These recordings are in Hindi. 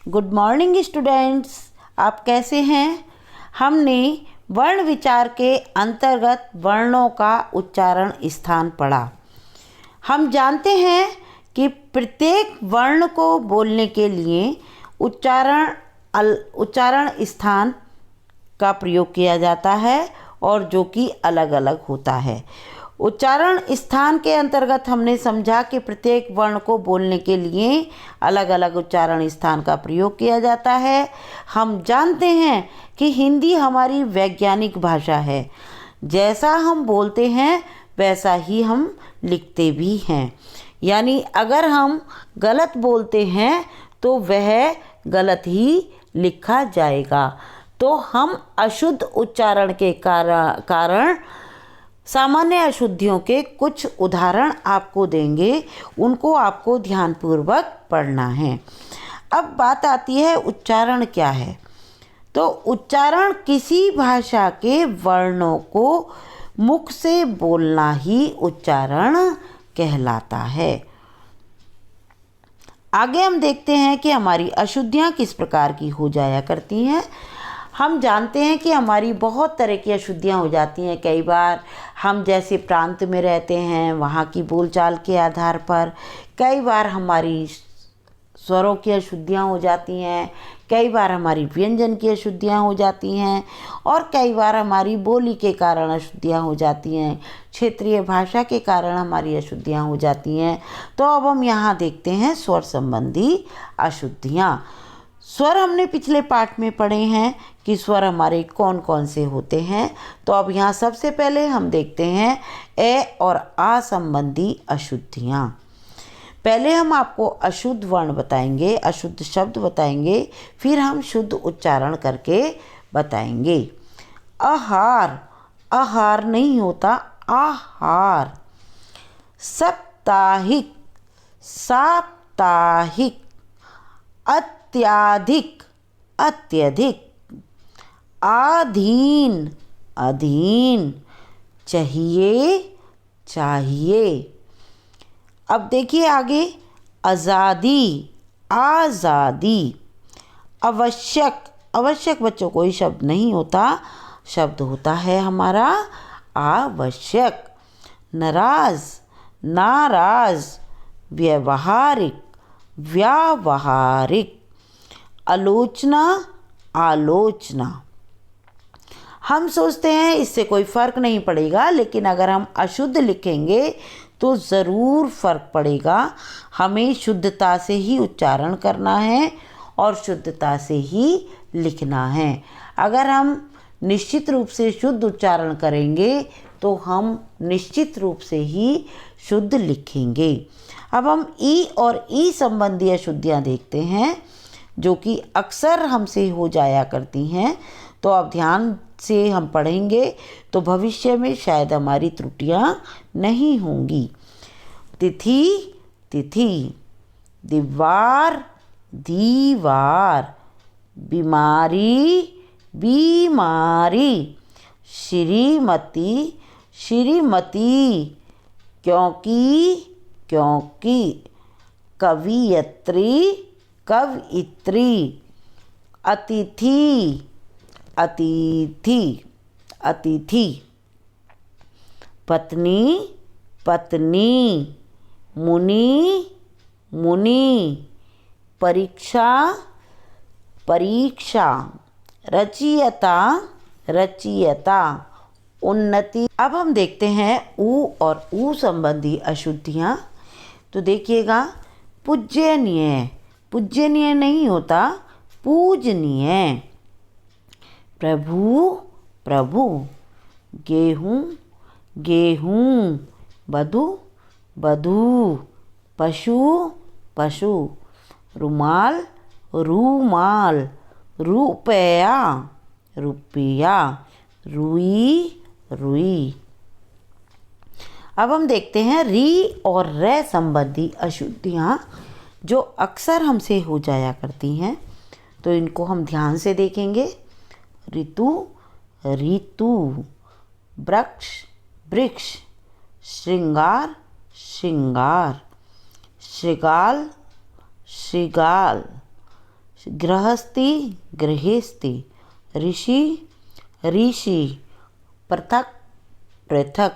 Good morning students. आप कैसे हैं? हमने वर्ण विचार के अंतर्गत वर्णों का उच्चारण स्थान पढ़ा। हम जानते हैं कि प्रत्येक वर्ण को बोलने के लिए उच्चारण स्थान का प्रयोग किया जाता है और जो कि अलग अलग होता है। उच्चारण स्थान के अंतर्गत हमने समझा कि प्रत्येक वर्ण को बोलने के लिए अलग अलग उच्चारण स्थान का प्रयोग किया जाता है। हम जानते हैं कि हिंदी हमारी वैज्ञानिक भाषा है। जैसा हम बोलते हैं वैसा ही हम लिखते भी हैं। यानी अगर हम गलत बोलते हैं तो वह गलत ही लिखा जाएगा। तो हम अशुद्ध उच्चारण के कारण सामान्य अशुद्धियों के कुछ उदाहरण आपको देंगे, उनको आपको ध्यानपूर्वक पढ़ना है। अब बात आती है उच्चारण क्या है। तो उच्चारण किसी भाषा के वर्णों को मुख से बोलना ही उच्चारण कहलाता है। आगे हम देखते हैं कि हमारी अशुद्धियाँ किस प्रकार की हो जाया करती हैं। हम जानते हैं कि हमारी बहुत तरह की अशुद्धियाँ हो जाती हैं। कई बार हम जैसे प्रांत में रहते हैं वहाँ की बोलचाल के आधार पर कई बार हमारी स्वरों की अशुद्धियाँ हो जाती हैं, कई बार हमारी व्यंजन की अशुद्धियाँ हो जाती हैं और कई बार हमारी बोली के कारण अशुद्धियाँ हो जाती हैं, क्षेत्रीय भाषा के कारण हमारी अशुद्धियाँ हो जाती हैं। तो अब हम यहाँ देखते हैं स्वर संबंधी अशुद्धियाँ। स्वर हमने पिछले पाठ में पढ़े हैं कि स्वर हमारे कौन कौन से होते हैं। तो अब यहाँ सबसे पहले हम देखते हैं ए और आ संबंधी अशुद्धियाँ। पहले हम आपको अशुद्ध वर्ण बताएंगे, अशुद्ध शब्द बताएंगे, फिर हम शुद्ध उच्चारण करके बताएंगे। आहार, आहार नहीं होता, आहार। साप्ताहिक, साप्ताहिक। अत्याधिक, अत्यधिक। आधीन, अधीन। चाहिए, चाहिए। अब देखिए आगे, आज़ादी, आज़ादी। आवश्यक, आवश्यक बच्चों कोई शब्द नहीं होता, शब्द होता है हमारा आवश्यक। नाराज, नाराज। व्यवहारिक, व्यावहारिक। आलोचना, आलोचना। हम सोचते हैं इससे कोई फ़र्क नहीं पड़ेगा, लेकिन अगर हम अशुद्ध लिखेंगे तो ज़रूर फ़र्क पड़ेगा। हमें शुद्धता से ही उच्चारण करना है और शुद्धता से ही लिखना है। अगर हम निश्चित रूप से शुद्ध उच्चारण करेंगे तो हम निश्चित रूप से ही शुद्ध लिखेंगे। अब हम ई और ई संबंधी अशुद्धियाँ देखते हैं जो कि अक्सर हमसे हो जाया करती हैं। तो अब ध्यान से हम पढ़ेंगे तो भविष्य में शायद हमारी त्रुटियां नहीं होंगी। तिथि, तिथि। दीवार, दीवार। बीमारी, बीमारी। श्रीमती, श्रीमती। क्योंकि, क्योंकि। कवियत्री, कवयित्री। अतिथि, अतिथि, अतिथि। पत्नी, पत्नी। मुनि, मुनि। परीक्षा, परीक्षा। रचयिता, रचयिता। उन्नति। अब हम देखते हैं ऊ और ऊ संबंधी अशुद्धियाँ। तो देखिएगा, पूज्यनीय, पूज्यनीय नहीं होता, पूजनीय। प्रभु, प्रभु। गेहूँ, गेहूँ। वधू, वधू। पशु, पशु। रुमाल, रूमाल। रुपया, रुपया। रुई, रुई। अब हम देखते हैं री और रे संबंधी अशुद्धियाँ जो अक्सर हमसे हो जाया करती हैं। तो इनको हम ध्यान से देखेंगे। ऋतु, ऋतु। वृक्ष, वृक्ष। श्रृंगार, श्रृंगार। श्रृगाल, श्रृगाल। गृहस्थी गृहस्थी, ऋषि ऋषि, पृथक पृथक,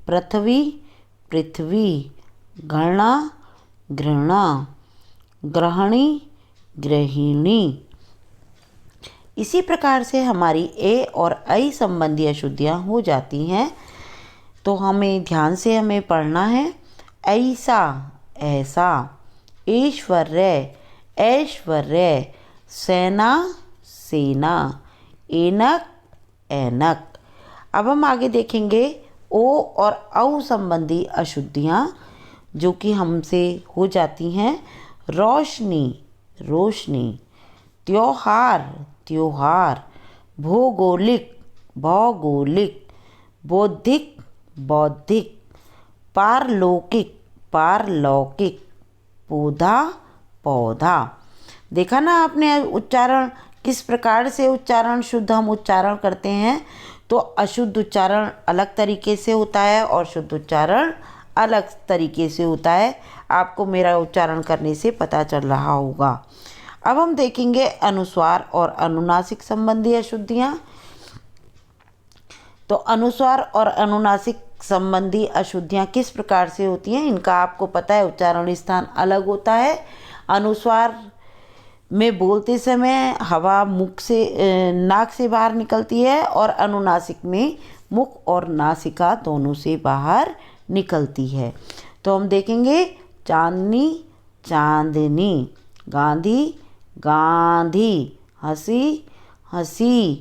पृथ्वी पृथ्वी, घृणा घृणा, ग्रहणी गृहिणी। इसी प्रकार से हमारी ए और ऐ संबंधी अशुद्धियाँ हो जाती हैं। तो हमें ध्यान से पढ़ना है। ऐसा ऐसा, ऐश्वर्य ऐश्वर्य, सेना सेना, ऐनक ऐनक। अब हम आगे देखेंगे ओ और औ संबंधी अशुद्धियाँ जो कि हमसे हो जाती हैं। रोशनी रोशनी, त्योहार त्योहार, भौगोलिक भौगोलिक, बौद्धिक बौद्धिक, पारलौकिक पारलौकिक, पौधा पौधा। देखा ना आपने उच्चारण किस प्रकार से उच्चारण शुद्ध हम उच्चारण करते हैं। तो अशुद्ध उच्चारण अलग तरीके से होता है और शुद्ध उच्चारण अलग तरीके से होता है। आपको मेरा उच्चारण करने से पता चल रहा होगा। अब हम देखेंगे अनुस्वार और अनुनासिक संबंधी अशुद्धियाँ। तो अनुस्वार और अनुनासिक संबंधी अशुद्धियाँ किस प्रकार से होती हैं, इनका आपको पता है। उच्चारण स्थान अलग होता है। अनुस्वार में बोलते समय हवा मुख से नाक से बाहर निकलती है और अनुनासिक में मुख और नासिका दोनों से बाहर निकलती है। तो हम देखेंगे चांदनी चांदनी, गांधी गांधी, हंसी हंसी,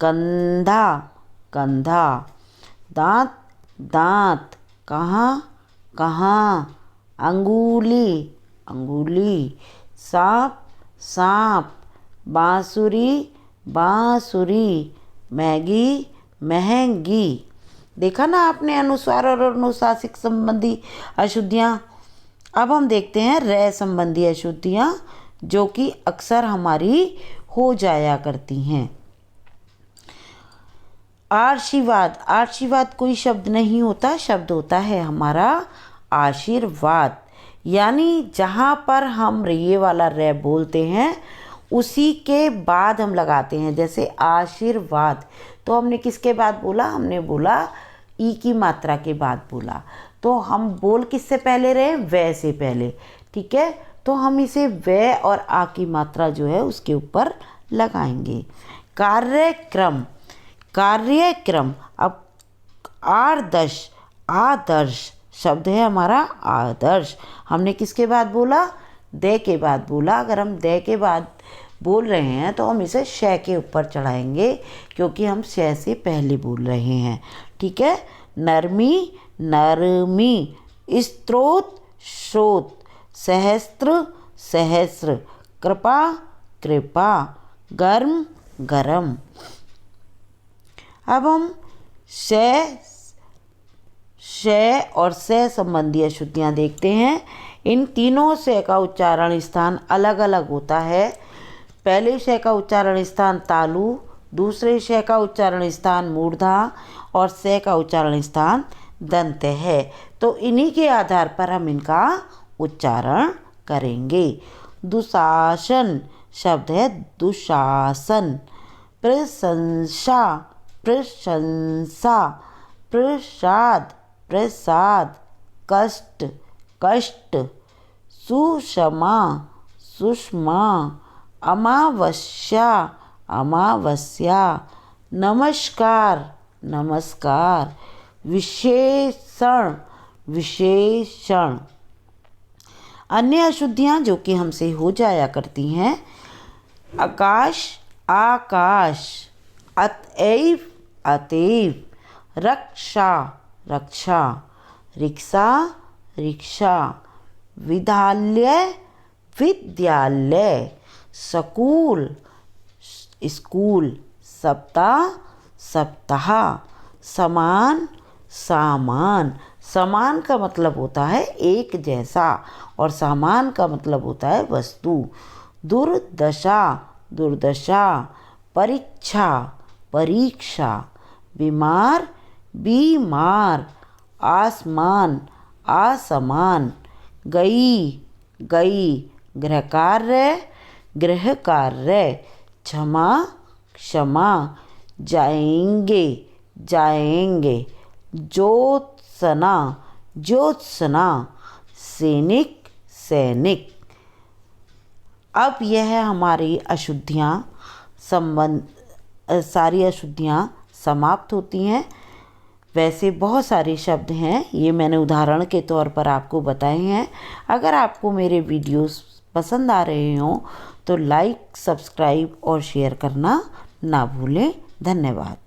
कंधा कंधा, दांत दांत, कहाँ कहाँ, अंगुली अंगुली, सांप सांप, बांसुरी बांसुरी, मैगी महंगी। देखा ना आपने अनुस्वार और अनुनासिक संबंधी अशुद्धियाँ। अब हम देखते हैं रे संबंधी अशुद्धियाँ जो कि अक्सर हमारी हो जाया करती हैं। आशीर्वाद, आशीर्वाद कोई शब्द नहीं होता, शब्द होता है हमारा आशीर्वाद। यानी जहाँ पर हम ये वाला रे बोलते हैं उसी के बाद हम लगाते हैं। जैसे आशीर्वाद तो हमने किसके बाद बोला, हमने बोला ई की मात्रा के बाद बोला। तो हम बोल किससे पहले रहे, वे से पहले। ठीक है, तो हम इसे वे और आ की मात्रा जो है उसके ऊपर लगाएंगे। कार्यक्रम कार्यक्रम। अब आदर्श आदर्श शब्द है हमारा आदर्श। हमने किसके बाद बोला, दे के बाद बोला। अगर हम दे के बाद बोल रहे हैं तो हम इसे श के ऊपर चढ़ाएंगे क्योंकि हम श से पहले बोल रहे हैं। ठीक है, नरमी नरमी, स्त्रोत स्रोत, सहस्त्र सहस्त्र, कृपा कृपा, गर्म गरम। अब हम श और से संबंधी अशुद्धियाँ देखते हैं। इन तीनों से का उच्चारण स्थान अलग अलग होता है। पहले श का उच्चारण स्थान तालु, दूसरे श का उच्चारण स्थान मूर्धा और से का उच्चारण स्थान दंत है। तो इन्हीं के आधार पर हम इनका उच्चारण करेंगे। दुशासन शब्द है दुशासन। प्रशंसा प्रशंसा, प्रसाद प्रसाद, कष्ट कष्ट, सुषमा सुषमा, अमावस्या अमावस्या, नमस्कार नमस्कार, विशेषण विशेषण। अन्य अशुद्धियाँ जो कि हमसे हो जाया करती हैं। आकाश आकाश, अतएव अतएव, रक्षा रक्षा, रिक्शा रिक्शा, विद्यालय विद्यालय, स्कूल स्कूल, सप्ताह सप्ताह, समान सामान। समान का मतलब होता है एक जैसा और सामान का मतलब होता है वस्तु। दुर्दशा दुर्दशा, परीक्षा परीक्षा, बीमार बीमार, आसमान आसमान, गई गई, गृहकार्य गृह कार्य, क्षमा क्षमा, जाएंगे जाएंगे, ज्योत्सना ज्योत्सना, सैनिक सैनिक। अब यह हमारी अशुद्धियाँ सारी अशुद्धियाँ समाप्त होती हैं। वैसे बहुत सारे शब्द हैं, ये मैंने उदाहरण के तौर पर आपको बताए हैं। अगर आपको मेरे वीडियोस पसंद आ रहे हों तो लाइक, सब्सक्राइब और शेयर करना ना भूलें। धन्यवाद।